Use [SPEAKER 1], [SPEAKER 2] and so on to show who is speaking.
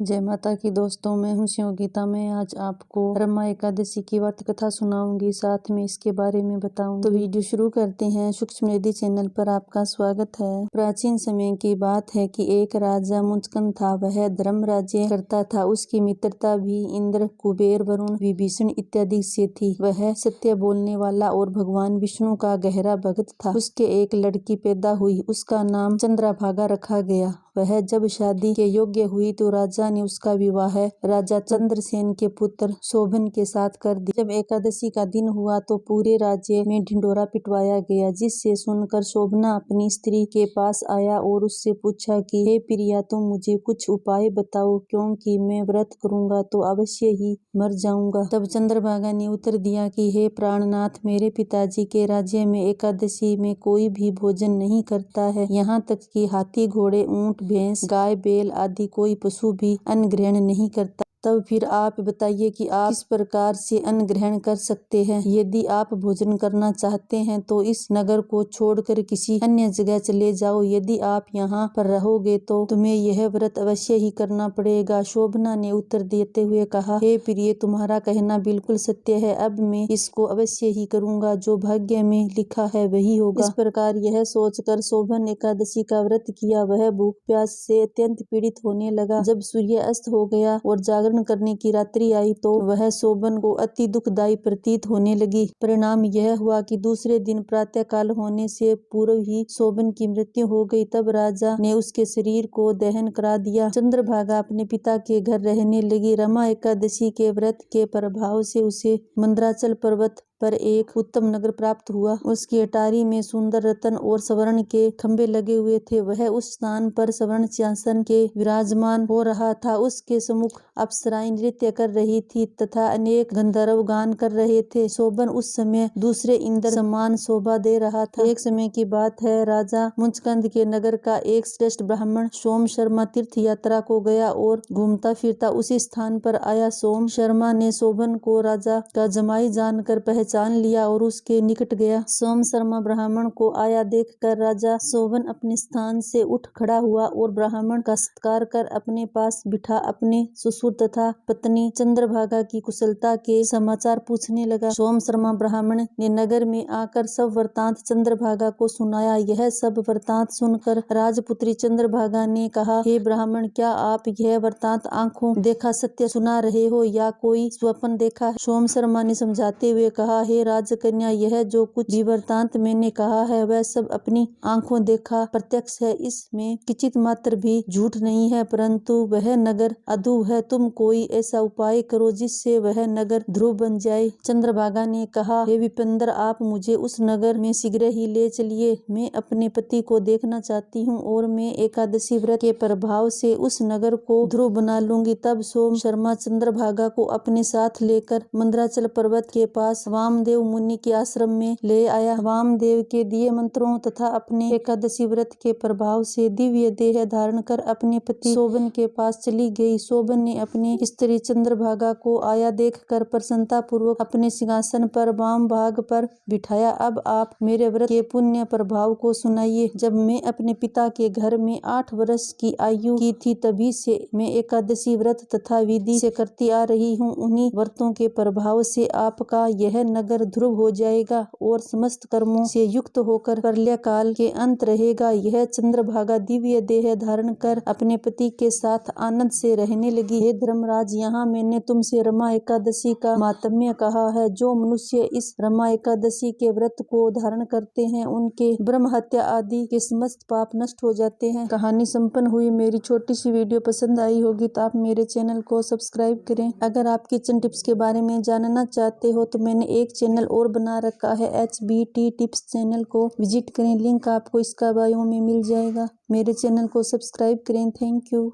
[SPEAKER 1] जय माता की दोस्तों, मैं हूँ शिव गीता। मैं आज आपको रमा एकादशी की व्रत कथा सुनाऊंगी, साथ में इसके बारे में बताऊंगी। तो वीडियो शुरू करते हैं। सूक्ष्म निधि चैनल पर आपका स्वागत है। प्राचीन समय की बात है कि एक राजा मुचकंद था। वह धर्म राज्य करता था। उसकी मित्रता भी इंद्र, कुबेर, वरुण, विभीषण इत्यादि से थी। वह सत्य बोलने वाला और भगवान विष्णु का गहरा भक्त था। उसके एक लड़की पैदा हुई। उसका नाम चंद्रभागा रखा गया। वह जब शादी के योग्य हुई तो राजा ने उसका विवाह राजा चंद्रसेन के पुत्र शोभन के साथ कर दिया। जब एकादशी का दिन हुआ तो पूरे राज्य में ढिंढोरा पिटवाया गया, जिससे सुनकर शोभना अपनी स्त्री के पास आया और उससे पूछा कि हे प्रिया, तुम मुझे कुछ उपाय बताओ, क्योंकि मैं व्रत करूंगा तो अवश्य ही मर जाऊंगा। तब चंद्रभागा ने उत्तर दिया कि हे प्राणनाथ, मेरे पिताजी के राज्य में एकादशी में कोई भी भोजन नहीं करता है। यहाँ तक कि हाथी, घोड़े, ऊंट, भैंस, गाय, बैल आदि कोई पशु भी अन्न ग्रहण नहीं करता। तब फिर आप बताइए कि आप किस प्रकार से अन्न ग्रहण कर सकते हैं। यदि आप भोजन करना चाहते हैं तो इस नगर को छोड़कर किसी अन्य जगह चले जाओ। यदि आप यहाँ पर रहोगे तो तुम्हें यह व्रत अवश्य ही करना पड़ेगा। शोभना ने उत्तर देते हुए कहा, हे प्रिय, तुम्हारा कहना बिल्कुल सत्य है। अब मैं इसको अवश्य ही करूँगा। जो भाग्य में लिखा है वही होगा। इस प्रकार यह सोचकर शोभन एकादशी का व्रत किया। वह भूख प्यास से अत्यंत पीड़ित होने लगा। जब सूर्य अस्त हो गया और जागरण करने की रात्रि आई तो वह शोभन को अति दुखदायी प्रतीत होने लगी। परिणाम यह हुआ कि दूसरे दिन प्रातः काल होने से पूर्व ही शोभन की मृत्यु हो गई। तब राजा ने उसके शरीर को दहन करा दिया। चंद्रभागा अपने पिता के घर रहने लगी। रमा एकादशी के व्रत के प्रभाव से उसे मंदराचल पर्वत पर एक उत्तम नगर प्राप्त हुआ। उसकी अटारी में सुंदर रत्न और स्वर्ण के खंभे लगे हुए थे। वह उस स्थान पर स्वर्ण सिंहासन के विराजमान हो रहा था। उसके सम्मुख अप्सराएं नृत्य कर रही थी तथा अनेक गंधर्व गान कर रहे थे। शोभन उस समय दूसरे इंद्र समान शोभा दे रहा था। एक समय की बात है, राजा मुचकंद के नगर का एक श्रेष्ठ ब्राह्मण सोम शर्मा तीर्थ यात्रा को गया और घूमता फिरता उसी स्थान पर आया। सोम शर्मा ने शोभन को राजा का जमाई जानकर पहचान लिया और उसके निकट गया। सोम शर्मा ब्राह्मण को आया देखकर राजा शोभन अपने स्थान से उठ खड़ा हुआ और ब्राह्मण का सत्कार कर अपने पास बिठा अपने ससुर तथा पत्नी चंद्रभागा की कुशलता के समाचार पूछने लगा। सोम शर्मा ब्राह्मण ने नगर में आकर सब वृतांत चंद्रभागा को सुनाया। यह सब वृतांत सुनकर राजपुत्री चंद्रभागा ने कहा, हे ब्राह्मण, क्या आप यह वृतांत आंखों देखा सत्य सुना रहे हो या कोई स्वप्न देखा है? सोम शर्मा ने समझाते हुए कहा, हे राजकन्या, यह जो कुछ भी वृतांत मैंने कहा है वह सब अपनी आंखों देखा प्रत्यक्ष है। इसमें किंचित मात्र भी झूठ नहीं है, परंतु वह नगर अधूर है। तुम कोई ऐसा उपाय करो जिससे वह नगर ध्रुव बन जाए। चंद्रभागा ने कहा, हे विप्रेंद्र, आप मुझे उस नगर में शीघ्र ही ले चलिए। मैं अपने पति को देखना चाहती हूँ और मैं एकादशी व्रत के प्रभाव से उस नगर को ध्रुव बना लूंगी। तब सोम शर्मा चंद्रभागा को अपने साथ लेकर मंदराचल पर्वत के पास वामदेव मुनि के आश्रम में ले आया। वामदेव के दिए मंत्रों तथा अपने एकादशी व्रत के प्रभाव से दिव्य देह धारण कर अपने पति शोभन के पास चली गई। शोभन ने अपनी स्त्री चंद्रभागा को आया देखकर प्रसन्नता पूर्वक अपने सिंहासन पर वाम भाग पर बिठाया। अब आप मेरे व्रत के पुण्य प्रभाव को सुनाइए। जब मैं अपने पिता के घर में 8 वर्ष की आयु की थी तभी से मैं एकादशी व्रत तथा विधि से करती आ रही हूँ। उन्हीं व्रतों के प्रभाव से आपका यह नगर ध्रुव हो जाएगा और समस्त कर्मों से युक्त होकर प्रलय काल के अंत रहेगा। यह चंद्रभागा दिव्य देह धारण कर अपने पति के साथ आनंद से रहने लगी। हे धर्मराज, यहाँ मैंने तुमसे रमा एकादशी का माहात्म्य कहा है। जो मनुष्य इस रमा एकादशी के व्रत को धारण करते हैं उनके ब्रह्म हत्या आदि के समस्त पाप नष्ट हो जाते हैं। कहानी संपन्न हुई। मेरी छोटी सी वीडियो पसंद आई होगी तो आप मेरे चैनल को सब्सक्राइब करें। अगर आप किचन टिप्स के बारे में जानना चाहते हो तो मैंने एक चैनल और बना रखा है, HBT टिप्स। चैनल को विजिट करें, लिंक आपको इसका बायो में मिल जाएगा। मेरे चैनल को सब्सक्राइब करें। Thank you.